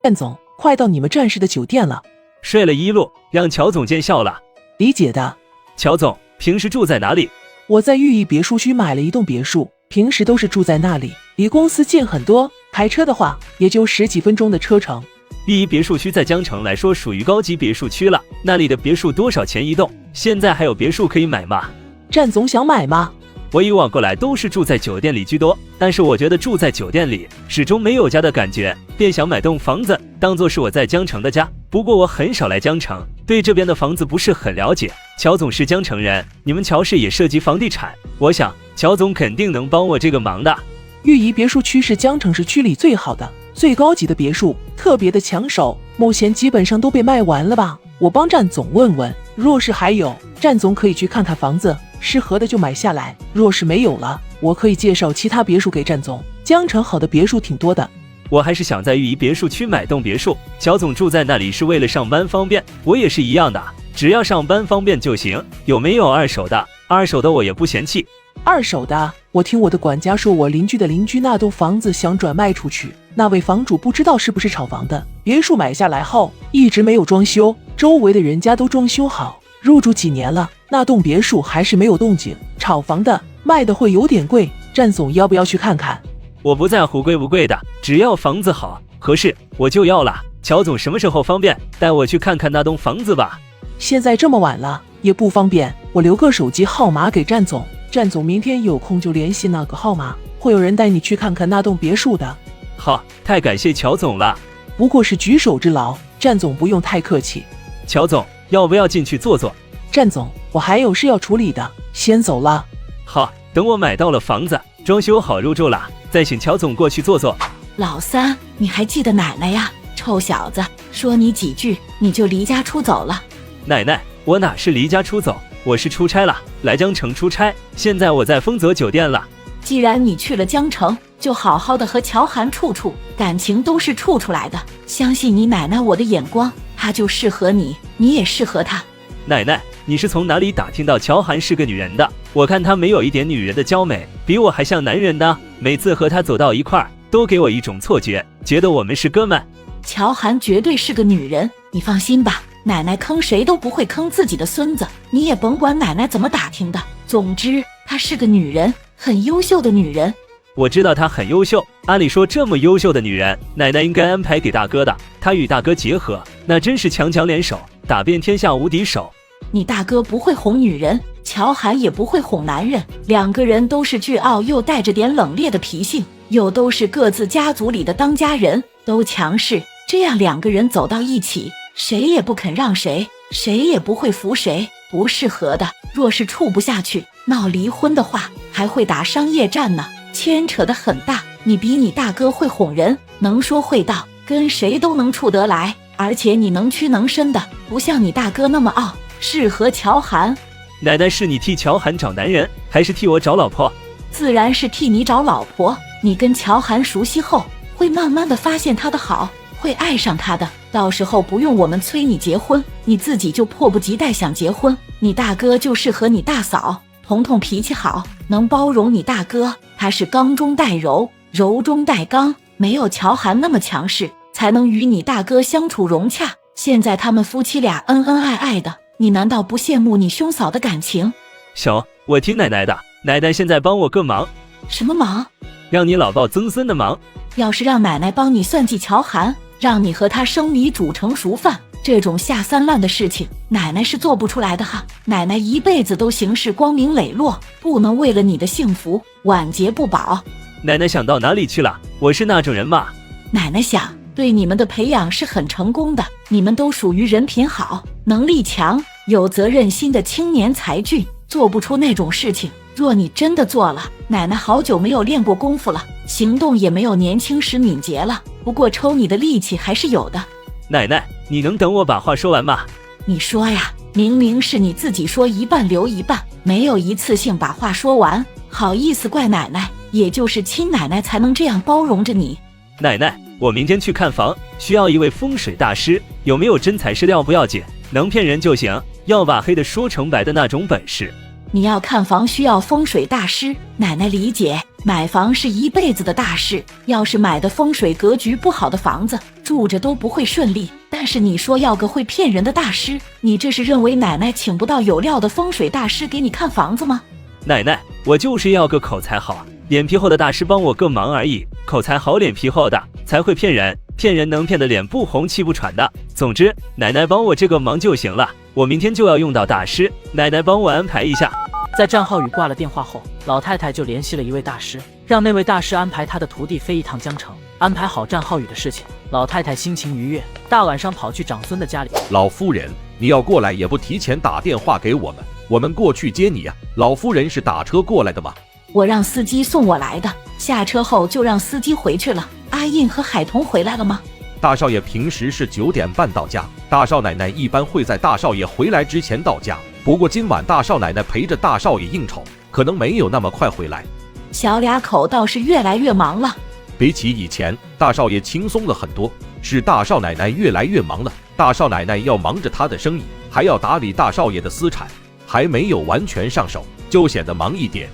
战总，快到你们战士的酒店了。睡了一路，让乔总见笑了。理解的。乔总，平时住在哪里？我在寓意别墅区买了一栋别墅，平时都是住在那里，离公司近很多，开车的话也就10几分钟的车程。寓意别墅区在江城来说属于高级别墅区了，那里的别墅多少钱一栋？现在还有别墅可以买吗？战总想买吗？我以往过来都是住在酒店里居多，但是我觉得住在酒店里始终没有家的感觉，便想买栋房子当做是我在江城的家。不过我很少来江城，对这边的房子不是很了解。乔总是江城人，你们乔氏也涉及房地产，我想乔总肯定能帮我这个忙的。寓意别墅区是江城市区里最好的、最高级的别墅，特别的抢手，目前基本上都被卖完了吧？我帮战总问问，若是还有，战总可以去看看房子，适合的就买下来，若是没有了，我可以介绍其他别墅给战总。江城好的别墅挺多的。我还是想在寓意别墅区买栋别墅，乔总住在那里是为了上班方便，我也是一样的，只要上班方便就行。有没有二手的？二手的我也不嫌弃。二手的，我听我的管家说，我邻居的邻居那栋房子想转卖出去，那位房主不知道是不是炒房的，别墅买下来后一直没有装修，周围的人家都装修好，入住几年了，那栋别墅还是没有动静，炒房的卖的会有点贵，战总要不要去看看？我不在乎贵不贵的，只要房子好合适我就要了。乔总什么时候方便带我去看看那栋房子吧？现在这么晚了也不方便，我留个手机号码给战总，战总明天有空就联系那个号码，会有人带你去看看那栋别墅的。好，太感谢乔总了。不过是举手之劳，战总不用太客气。乔总，要不要进去坐坐？战总，我还有事要处理的，先走了。好，等我买到了房子，装修好入住了，再请乔总过去坐坐。老三，你还记得奶奶呀？臭小子，说你几句你就离家出走了。奶奶，我哪是离家出走，我是出差了，来江城出差，现在我在丰泽酒店了。既然你去了江城，就好好的和乔涵处处，感情都是处出来的。相信你奶奶我的眼光，她就适合你，你也适合她。奶奶，你是从哪里打听到乔涵是个女人的？我看她没有一点女人的娇美，比我还像男人呢。每次和她走到一块儿，都给我一种错觉，觉得我们是哥们。乔涵绝对是个女人，你放心吧，奶奶坑谁都不会坑自己的孙子，你也甭管奶奶怎么打听的。总之，她是个女人，很优秀的女人。我知道她很优秀，按理说这么优秀的女人，奶奶应该安排给大哥的。她与大哥结合，那真是强强联手，打遍天下无敌手。你大哥不会哄女人，乔涵也不会哄男人，两个人都是倨傲又带着点冷冽的脾性，又都是各自家族里的当家人，都强势，这样两个人走到一起，谁也不肯让谁，谁也不会服谁，不适合的。若是处不下去，闹离婚的话，还会打商业战呢，牵扯得很大。你比你大哥会哄人，能说会道，跟谁都能处得来，而且你能屈能伸的，不像你大哥那么傲，适合乔涵。奶奶，是你替乔涵找男人，还是替我找老婆？自然是替你找老婆。你跟乔涵熟悉后，会慢慢的发现他的好，会爱上他的，到时候不用我们催你结婚，你自己就迫不及待想结婚。你大哥就适合你大嫂，彤彤脾气好，能包容你大哥，他是刚中带柔，柔中带刚，没有乔涵那么强势，才能与你大哥相处融洽。现在他们夫妻俩恩恩爱爱的，你难道不羡慕你兄嫂的感情？行，我听奶奶的。奶奶现在帮我个忙。什么忙？让你老抱曾孙的忙。要是让奶奶帮你算计乔涵，让你和他生米煮成熟饭，这种下三滥的事情，奶奶是做不出来的哈。奶奶一辈子都行事光明磊落，不能为了你的幸福晚节不保。奶奶想到哪里去了？我是那种人吗？奶奶想对你们的培养是很成功的，你们都属于人品好、能力强、有责任心的青年才俊，做不出那种事情。若你真的做了，奶奶好久没有练过功夫了，行动也没有年轻时敏捷了，不过抽你的力气还是有的。奶奶，你能等我把话说完吗？你说呀，明明是你自己说一半留一半，没有一次性把话说完，好意思怪奶奶，也就是亲奶奶才能这样包容着你。奶奶，我明天去看房，需要一位风水大师，有没有真材实料不要紧，能骗人就行，要把黑的说成白的那种本事。你要看房需要风水大师，奶奶理解，买房是一辈子的大事，要是买的风水格局不好的房子，住着都不会顺利。但是你说要个会骗人的大师，你这是认为奶奶请不到有料的风水大师给你看房子吗？奶奶，我就是要个口才好、脸皮厚的大师帮我个忙而已。口才好、脸皮厚的才会骗人，骗人能骗得脸不红气不喘的。总之，奶奶帮我这个忙就行了。我明天就要用到大师，奶奶帮我安排一下。在战浩宇挂了电话后，老太太就联系了一位大师，让那位大师安排他的徒弟飞一趟江城，安排好战浩宇的事情。老太太心情愉悦，大晚上跑去长孙的家里。老夫人，你要过来也不提前打电话给我们过去接你呀。老夫人是打车过来的吗？我让司机送我来的，下车后就让司机回去了。阿印和海童回来了吗？大少爷平时是9点半到家，大少奶奶一般会在大少爷回来之前到家。不过今晚大少奶奶陪着大少爷应酬，可能没有那么快回来。小俩口倒是越来越忙了。比起以前，大少爷轻松了很多，是大少奶奶越来越忙了。大少奶奶要忙着她的生意，还要打理大少爷的私产，还没有完全上手，就显得忙一点。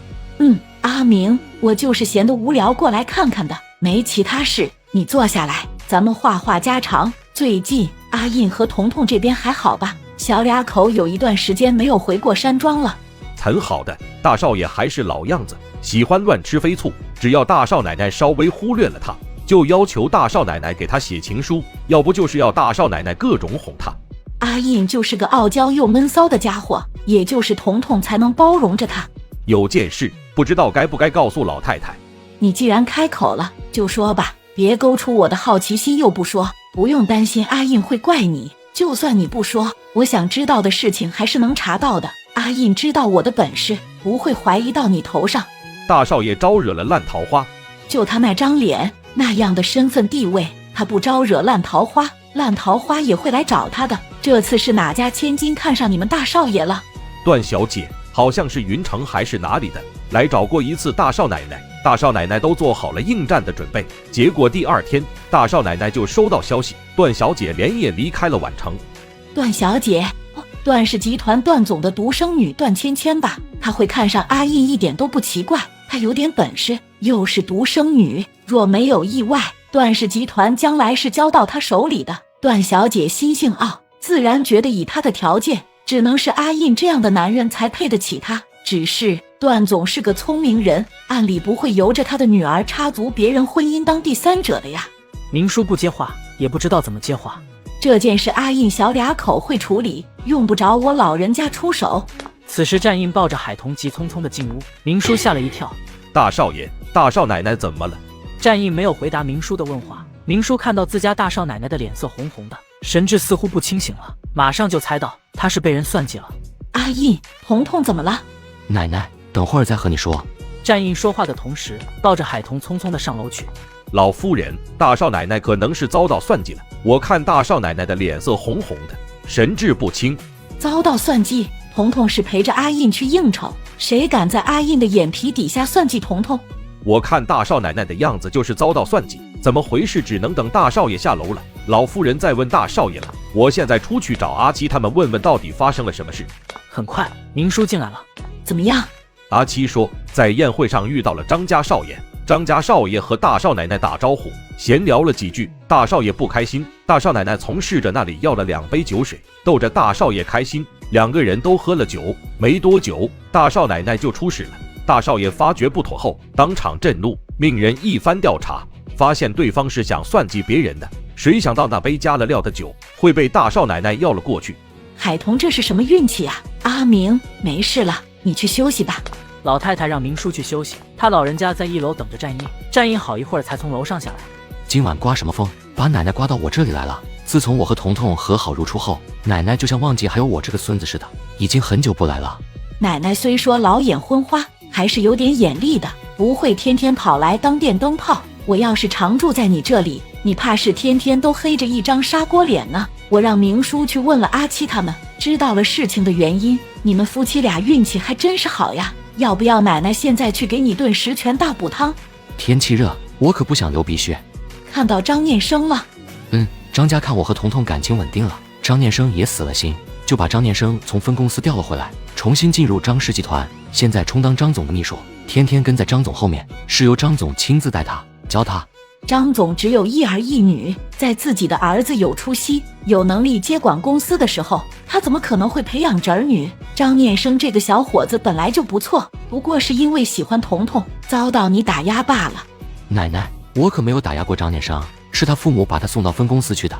阿明，我就是闲得无聊过来看看的，没其他事。你坐下来，咱们话话家常。最近阿印和彤彤这边还好吧？小俩口有一段时间没有回过山庄了。很好的，大少爷还是老样子，喜欢乱吃飞醋。只要大少奶奶稍微忽略了他，就要求大少奶奶给他写情书，要不就是要大少奶奶各种哄他。阿印就是个傲娇又闷骚的家伙，也就是彤彤才能包容着他。有件事不知道该不该告诉老太太。你既然开口了，就说吧，别勾出我的好奇心又不说。不用担心阿印会怪你，就算你不说，我想知道的事情还是能查到的。阿印知道我的本事，不会怀疑到你头上。大少爷招惹了烂桃花，就他那张脸，那样的身份地位，他不招惹烂桃花，烂桃花也会来找他的。这次是哪家千金看上你们大少爷了？段小姐好像是云城还是哪里的，来找过一次大少奶奶，大少奶奶都做好了应战的准备。结果第2天，大少奶奶就收到消息，段小姐连夜离开了宛城。段小姐，段氏集团段总的独生女段芊芊吧？她会看上阿印一点都不奇怪，她有点本事，又是独生女，若没有意外，段氏集团将来是交到她手里的。段小姐心性傲，自然觉得以她的条件，只能是阿印这样的男人才配得起她。只是段总是个聪明人，按理不会由着他的女儿插足别人婚姻当第三者的呀。明叔不接话，也不知道怎么接话。这件事阿印小俩口会处理，用不着我老人家出手。此时战印抱着海童急匆匆地进屋，明叔吓了一跳。大少爷，大少奶奶怎么了？战印没有回答明叔的问话。明叔看到自家大少奶奶的脸色红红的，神志似乎不清醒了，马上就猜到她是被人算计了。阿印，彤彤怎么了？奶奶，等会儿再和你说。战印说话的同时，抱着海童匆匆地上楼去。老夫人，大少奶奶可能是遭到算计了，我看大少奶奶的脸色红红的，神志不清。遭到算计？彤彤是陪着阿印去应酬，谁敢在阿印的眼皮底下算计彤彤？我看大少奶奶的样子就是遭到算计，怎么回事？只能等大少爷下楼了，老夫人再问大少爷了。我现在出去找阿七他们问问到底发生了什么事。很快，明叔进来了。怎么样？阿七说，在宴会上遇到了张家少爷，张家少爷和大少奶奶打招呼，闲聊了几句，大少爷不开心，大少奶奶从侍者那里要了2杯酒水，逗着大少爷开心，两个人都喝了酒。没多久，大少奶奶就出事了。大少爷发觉不妥后，当场震怒，命人一番调查，发现对方是想算计别人的。谁想到那杯加了料的酒会被大少奶奶要了过去。海童这是什么运气啊？阿明，没事了，你去休息吧。老太太让明叔去休息，他老人家在1楼等着战印。战印好一会儿才从楼上下来。今晚刮什么风，把奶奶刮到我这里来了？自从我和彤彤和好如初后，奶奶就像忘记还有我这个孙子似的，已经很久不来了。奶奶虽说老眼昏花，还是有点眼力的，不会天天跑来当电灯泡。我要是常住在你这里，你怕是天天都黑着一张砂锅脸呢。我让明叔去问了阿七他们，知道了事情的原因。你们夫妻俩运气还真是好呀。要不要奶奶现在去给你炖10全大补汤？天气热，我可不想流鼻血。看到张念生了？张家看我和彤彤感情稳定了，张念生也死了心。就把张念生从分公司调了回来，重新进入张氏集团，现在充当张总的秘书，天天跟在张总后面，是由张总亲自带他教他。张总只有一儿一女，在自己的儿子有出息、有能力接管公司的时候，他怎么可能会培养侄女？张念生这个小伙子本来就不错，不过是因为喜欢彤彤，遭到你打压罢了。奶奶，我可没有打压过张念生，是他父母把他送到分公司去的。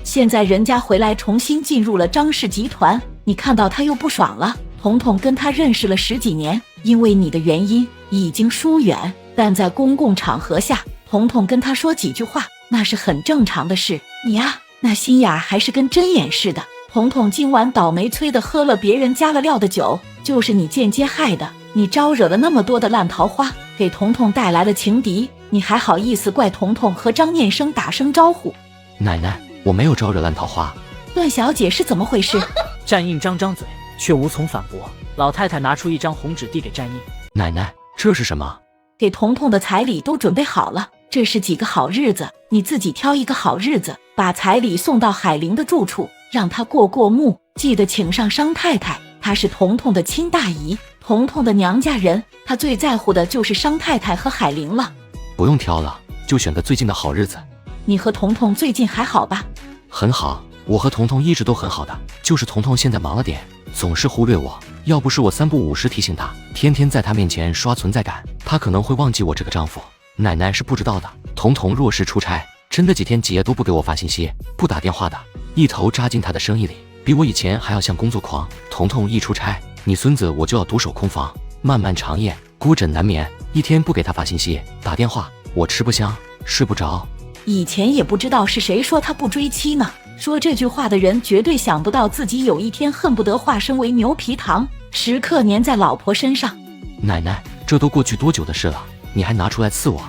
现在人家回来重新进入了张氏集团，你看到他又不爽了。彤彤跟他认识了10几年，因为你的原因已经疏远，但在公共场合下，彤彤跟他说几句话，那是很正常的事。你啊，那心眼还是跟针眼似的。彤彤今晚倒霉催的喝了别人加了料的酒，就是你间接害的。你招惹了那么多的烂桃花，给彤彤带来了情敌，你还好意思怪彤彤和张念生打声招呼？奶奶，我没有招惹烂桃花。段小姐是怎么回事？战印张张嘴，却无从反驳。老太太拿出一张红纸递给战印，奶奶，这是什么？给彤彤的彩礼都准备好了，这是几个好日子，你自己挑一个好日子，把彩礼送到海玲的住处，让她过目，记得请上商太太，她是彤彤的亲大姨，彤彤的娘家人，她最在乎的就是商太太和海玲了。不用挑了，就选个最近的好日子。你和彤彤最近还好吧？很好，我和彤彤一直都很好的，就是彤彤现在忙了点，总是忽略我。要不是我3不5时提醒她，天天在她面前刷存在感，她可能会忘记我这个丈夫。奶奶是不知道的，彤彤若是出差，真的几天几夜都不给我发信息，不打电话的，一头扎进她的生意里，比我以前还要像工作狂。彤彤一出差，你孙子我就要独守空房，漫漫长夜，孤枕难眠，一天不给她发信息打电话，我吃不香睡不着。以前也不知道是谁说他不追妻呢，说这句话的人绝对想不到自己有一天恨不得化身为牛皮糖，时刻粘在老婆身上。奶奶，这都过去多久的事了，你还拿出来刺我？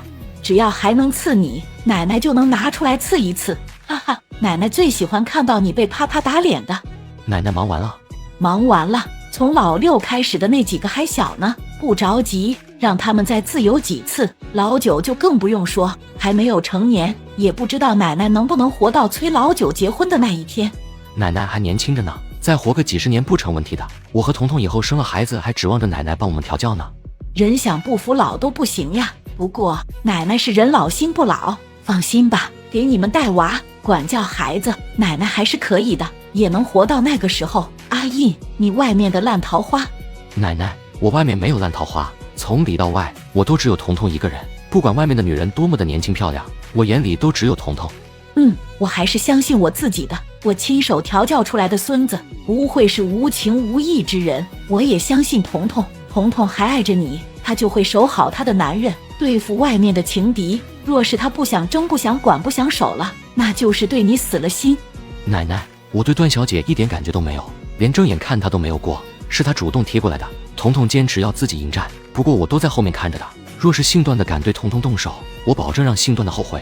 只要还能刺你，奶奶就能拿出来刺一次，哈哈，奶奶最喜欢看到你被啪啪打脸的。奶奶忙完了？忙完了，从老6开始的那几个还小呢，不着急，让他们再自由几次。老9就更不用说，还没有成年，也不知道奶奶能不能活到催老9结婚的那一天。奶奶还年轻着呢，再活个几10年不成问题的。我和彤彤以后生了孩子，还指望着奶奶帮我们调教呢。人想不服老都不行呀，不过奶奶是人老心不老，放心吧，给你们带娃管教孩子，奶奶还是可以的，也能活到那个时候。阿印，你外面的烂桃花。奶奶，我外面没有烂桃花，从里到外我都只有彤彤一个人，不管外面的女人多么的年轻漂亮，我眼里都只有彤彤。我还是相信我自己的，我亲手调教出来的孙子不会是无情无义之人。我也相信彤彤，彤彤还爱着你，他就会守好他的男人，对付外面的情敌。若是他不想争不想管不想守了，那就是对你死了心。奶奶，我对段小姐一点感觉都没有，连正眼看她都没有过，是她主动贴过来的。彤彤坚持要自己迎战，不过我都在后面看着的。若是姓段的敢对彤彤动手，我保证让姓段的后悔。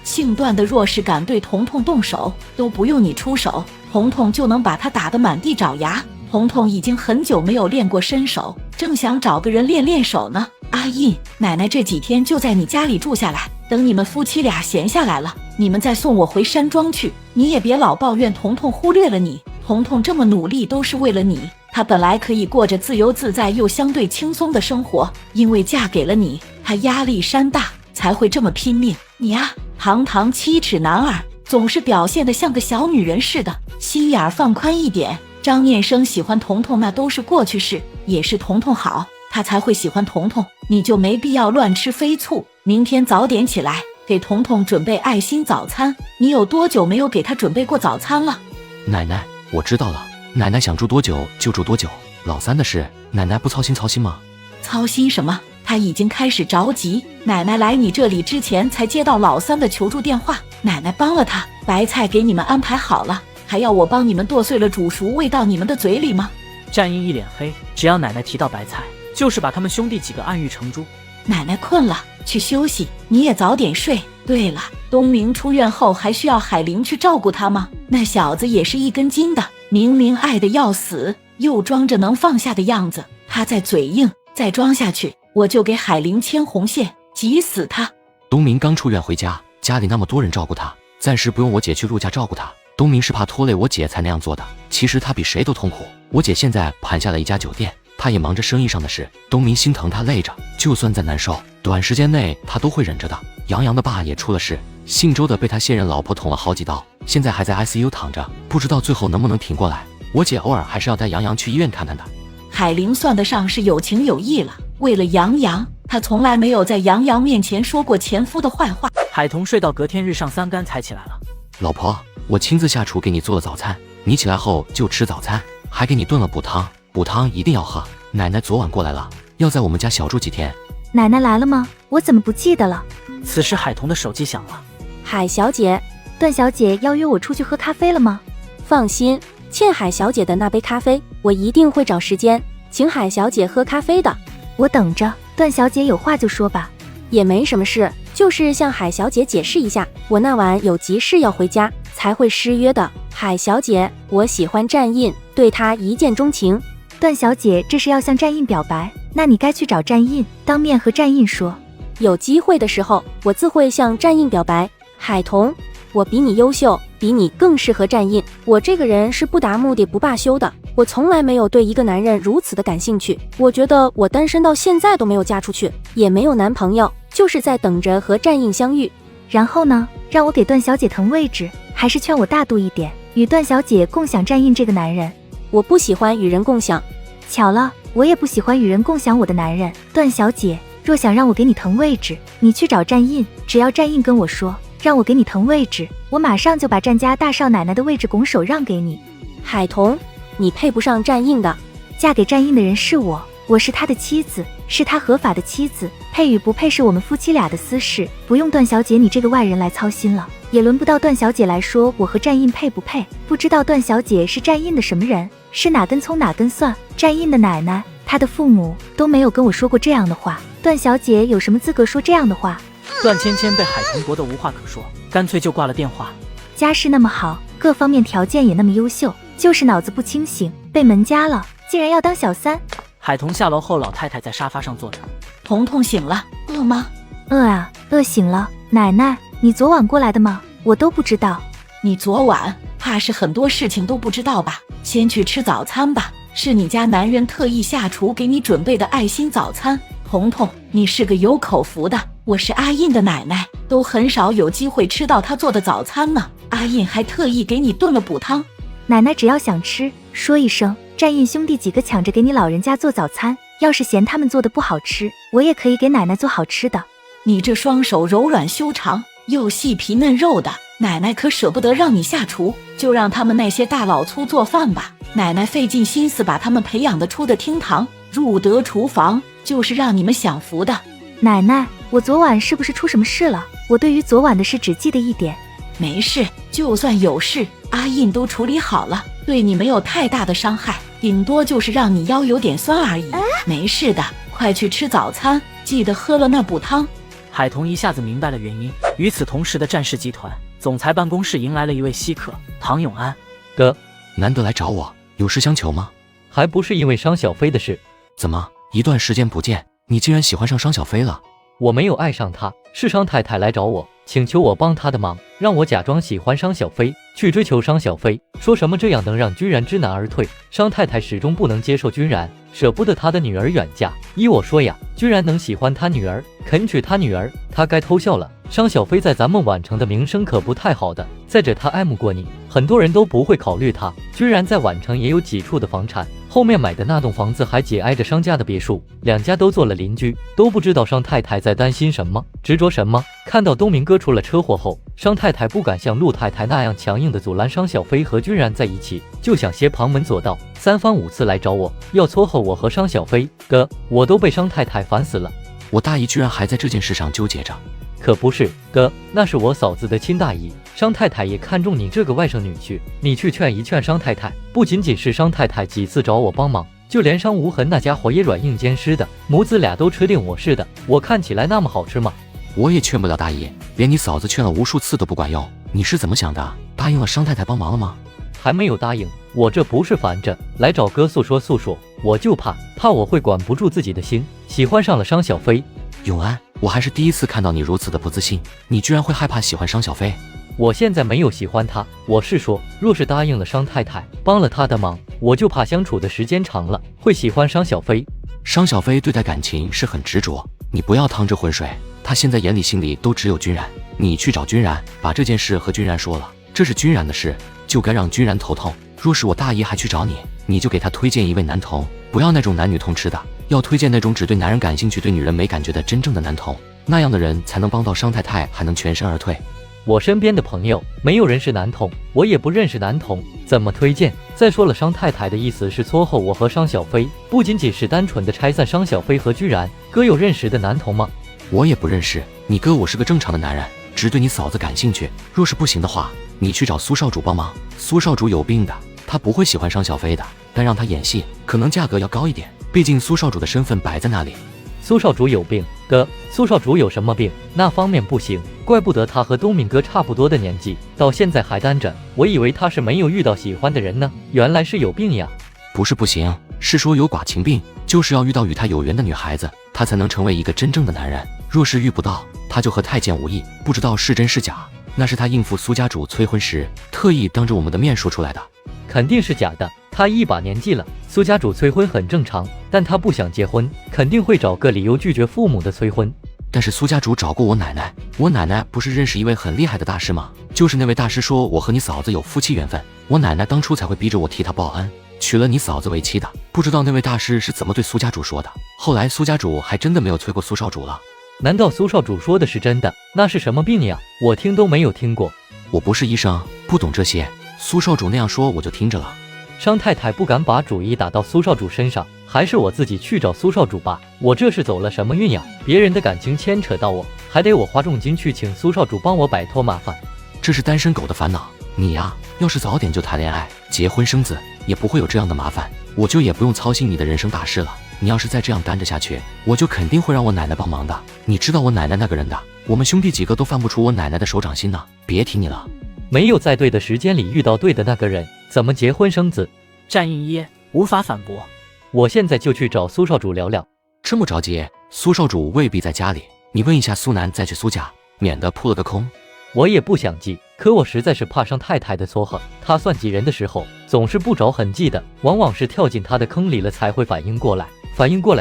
姓段的若是敢对彤彤动手，都不用你出手，彤彤就能把他打得满地找牙。彤彤已经很久没有练过身手，正想找个人练练手呢。阿印，奶奶这几天就在你家里住下来，等你们夫妻俩闲下来了，你们再送我回山庄去。你也别老抱怨彤彤忽略了你，彤彤这么努力都是为了你。她本来可以过着自由自在又相对轻松的生活，因为嫁给了你，她压力山大，才会这么拼命。你啊，堂堂7尺男儿，总是表现得像个小女人似的，心眼放宽一点。张念生喜欢彤彤那都是过去式，也是彤彤好，他才会喜欢彤彤，你就没必要乱吃飞醋。明天早点起来，给彤彤准备爱心早餐。你有多久没有给他准备过早餐了？奶奶，我知道了，奶奶想住多久就住多久，老3的事，奶奶不操心吗？操心什么？他已经开始着急。奶奶来你这里之前才接到老3的求助电话，奶奶帮了他，白菜给你们安排好了，还要我帮你们剁碎了煮熟喂到你们的嘴里吗？战英一脸黑，只要奶奶提到白菜，就是把他们兄弟几个暗喻成猪。奶奶困了，去休息，你也早点睡。对了，东明出院后还需要海玲去照顾他吗？那小子也是一根筋的，明明爱得要死，又装着能放下的样子。他在嘴硬，再装下去，我就给海玲牵红线，急死他。东明刚出院回家，家里那么多人照顾他，暂时不用我姐去陆家照顾他，东明是怕拖累我姐才那样做的，其实他比谁都痛苦。我姐现在盘下了一家酒店，他也忙着生意上的事，东明心疼他累着，就算再难受，短时间内他都会忍着的。杨洋的爸也出了事，姓周的被他现任老婆捅了好几刀，现在还在 ICU 躺着，不知道最后能不能挺过来。我姐偶尔还是要带杨洋去医院看看的。海玲算得上是有情有义了，为了杨洋，她从来没有在杨洋面前说过前夫的坏话。海童睡到隔天日上三竿才起来了。老婆，我亲自下厨给你做了早餐，你起来后就吃早餐，还给你炖了补汤，补汤一定要喝。奶奶昨晚过来了，要在我们家小住几天。奶奶来了吗？我怎么不记得了？此时海童的手机响了。海小姐，段小姐邀约我出去喝咖啡了吗？放心，欠海小姐的那杯咖啡，我一定会找时间请海小姐喝咖啡的。我等着，段小姐有话就说吧。也没什么事，就是向海小姐解释一下，我那晚有急事要回家，才会失约的。海小姐，我喜欢战印，对她一见钟情。段小姐这是要向战印表白，那你该去找战印，当面和战印说。有机会的时候，我自会向战印表白。海童，我比你优秀，比你更适合战印。我这个人是不达目的不罢休的，我从来没有对一个男人如此的感兴趣。我觉得我单身到现在都没有嫁出去，也没有男朋友，就是在等着和战印相遇。然后呢？让我给段小姐腾位置，还是劝我大度一点，与段小姐共享战印这个男人？我不喜欢与人共享。巧了，我也不喜欢与人共享我的男人。段小姐，若想让我给你腾位置，你去找战印，只要战印跟我说让我给你腾位置，我马上就把战家大少奶奶的位置拱手让给你。海童，你配不上战印的，嫁给战印的人是我，我是他的妻子，是他合法的妻子，配与不配是我们夫妻俩的私事，不用段小姐你这个外人来操心了，也轮不到段小姐来说我和战印配不配。不知道段小姐是战印的什么人，是哪根葱哪根蒜？战印的奶奶，她的父母都没有跟我说过这样的话，段小姐有什么资格说这样的话？段芊芊被海童驳得无话可说，干脆就挂了电话。家世那么好，各方面条件也那么优秀，就是脑子不清醒，被门家了，竟然要当小三。海童下楼后，老太太在沙发上坐着。彤彤醒了，饿吗？饿啊，饿醒了。奶奶，你昨晚过来的吗？我都不知道。你昨晚怕是很多事情都不知道吧？先去吃早餐吧，是你家男人特意下厨给你准备的爱心早餐。彤彤，你是个有口福的，我是阿印的奶奶，都很少有机会吃到她做的早餐呢。阿印还特意给你炖了补汤。奶奶只要想吃，说一声，战印兄弟几个抢着给你老人家做早餐，要是嫌他们做的不好吃，我也可以给奶奶做好吃的。你这双手柔软修长，又细皮嫩肉的，奶奶可舍不得让你下厨，就让他们那些大老粗做饭吧。奶奶费尽心思把他们培养得出的厅堂入得厨房，就是让你们享福的。奶奶，我昨晚是不是出什么事了？我对于昨晚的事只记得一点。没事，就算有事，阿印都处理好了，对你没有太大的伤害，顶多就是让你腰有点酸而已，没事的。快去吃早餐，记得喝了那补汤。海童一下子明白了原因。与此同时的战氏集团总裁办公室迎来了一位稀客，唐永安。哥，难得来找我，有事相求吗？还不是因为商小飞的事。怎么，一段时间不见，你竟然喜欢上商小飞了？我没有爱上她，是商太太来找我，请求我帮她的忙，让我假装喜欢商小飞，去追求商小飞，说什么这样能让君然知难而退。商太太始终不能接受君然，舍不得他的女儿远嫁。依我说呀，君然能喜欢他女儿，肯娶他女儿，他该偷笑了。商小飞在咱们宛城的名声可不太好的，再者他爱慕过你，很多人都不会考虑他。君然在宛城也有几处的房产，后面买的那栋房子还紧挨着商家的别墅，两家都做了邻居，都不知道商太太在担心什么，执着什么。看到东明哥出了车祸后，商太太不敢像陆太太那样强硬的阻拦商小飞和君然在一起，就想挟旁门左道，三番五次来找我，要撮合我和商小飞。哥，我都被商太太烦死了。我大姨居然还在这件事上纠结着。可不是，哥，那是我嫂子的亲大姨，商太太也看中你这个外甥女婿，你去劝一劝商太太。不仅仅是商太太几次找我帮忙，就连商无痕那家伙也软硬兼施的，母子俩都吃定我似的。我看起来那么好吃吗？我也劝不了大姨，连你嫂子劝了无数次都不管用。你是怎么想的？答应了商太太帮忙了吗？还没有答应，我这不是烦着来找哥诉说诉说，我就怕我会管不住自己的心，喜欢上了商小飞。永安，我还是第一次看到你如此的不自信，你居然会害怕喜欢商小飞。我现在没有喜欢他，我是说，若是答应了商太太，帮了他的忙，我就怕相处的时间长了，会喜欢商小飞。商小飞对待感情是很执着，你不要趟这浑水，他现在眼里心里都只有君然。你去找君然，把这件事和君然说了，这是君然的事，就该让君然头痛。若是我大姨还去找你，你就给她推荐一位男童，不要那种男女通吃的，要推荐那种只对男人感兴趣、对女人没感觉的真正的男童，那样的人才能帮到商太太，还能全身而退。我身边的朋友没有人是男童，我也不认识男童，怎么推荐？再说了，商太太的意思是撮合我和商小飞，不仅仅是单纯的拆散商小飞和居然。哥有认识的男童吗？我也不认识，你哥我是个正常的男人，只对你嫂子感兴趣。若是不行的话，你去找苏少主帮忙。苏少主有病的，他不会喜欢商小飞的，但让他演戏，可能价格要高一点，毕竟苏少主的身份摆在那里。苏少主有病？哥，苏少主有什么病？那方面不行，怪不得他和东敏哥差不多的年纪，到现在还单着。我以为他是没有遇到喜欢的人呢，原来是有病呀。不是不行，是说有寡情病，就是要遇到与他有缘的女孩子，他才能成为一个真正的男人。若是遇不到，他就和太监无异，不知道是真是假。那是他应付苏家主催婚时，特意当着我们的面说出来的。肯定是假的，他一把年纪了，苏家主催婚很正常，但他不想结婚，肯定会找个理由拒绝父母的催婚。但是苏家主找过我奶奶，我奶奶不是认识一位很厉害的大师吗？就是那位大师说我和你嫂子有夫妻缘分，我奶奶当初才会逼着我替他报恩，娶了你嫂子为妻的。不知道那位大师是怎么对苏家主说的，后来苏家主还真的没有催过苏少主了。难道苏少主说的是真的？那是什么病呀？我听都没有听过。我不是医生，不懂这些，苏少主那样说我就听着了。商太太不敢把主意打到苏少主身上，还是我自己去找苏少主吧。我这是走了什么运呀？别人的感情牵扯到我，还得我花重金去请苏少主帮我摆脱麻烦。这是单身狗的烦恼。你呀，要是早点就谈恋爱、结婚生子，也不会有这样的麻烦，我就也不用操心你的人生大事了。你要是再这样单着下去，我就肯定会让我奶奶帮忙的。你知道我奶奶那个人的，我们兄弟几个都犯不出我奶奶的手掌心呢。别提你了。没有在对的时间里遇到对的那个人，怎么结婚生子？战应噎，无法反驳。我现在就去找苏少主聊聊。这么着急？苏少主未必在家里，你问一下苏南再去苏家，免得扑了个空。我也不想急，可我实在是怕商太太的撮合。她算计人的时候总是不着痕迹的，往往是跳进她的坑里了才会反应过来，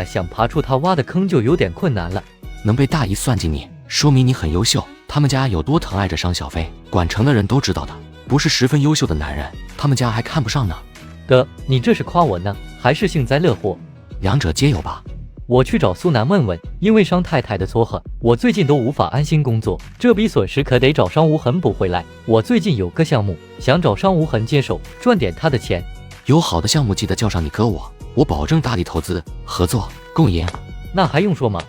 想爬出她挖的坑就有点困难了。能被大姨算计你，说明你很优秀。他们家有多疼爱着商小飞，管城的人都知道的。不是十分优秀的男人，他们家还看不上呢。哥，你这是夸我呢，还是幸灾乐祸？两者皆有吧。我去找苏南问问，因为商太太的撮合，我最近都无法安心工作，这笔损失可得找商无痕补回来。我最近有个项目，想找商无痕接手，赚点他的钱。有好的项目记得叫上你哥我保证大力投资、合作、共赢。那还用说吗？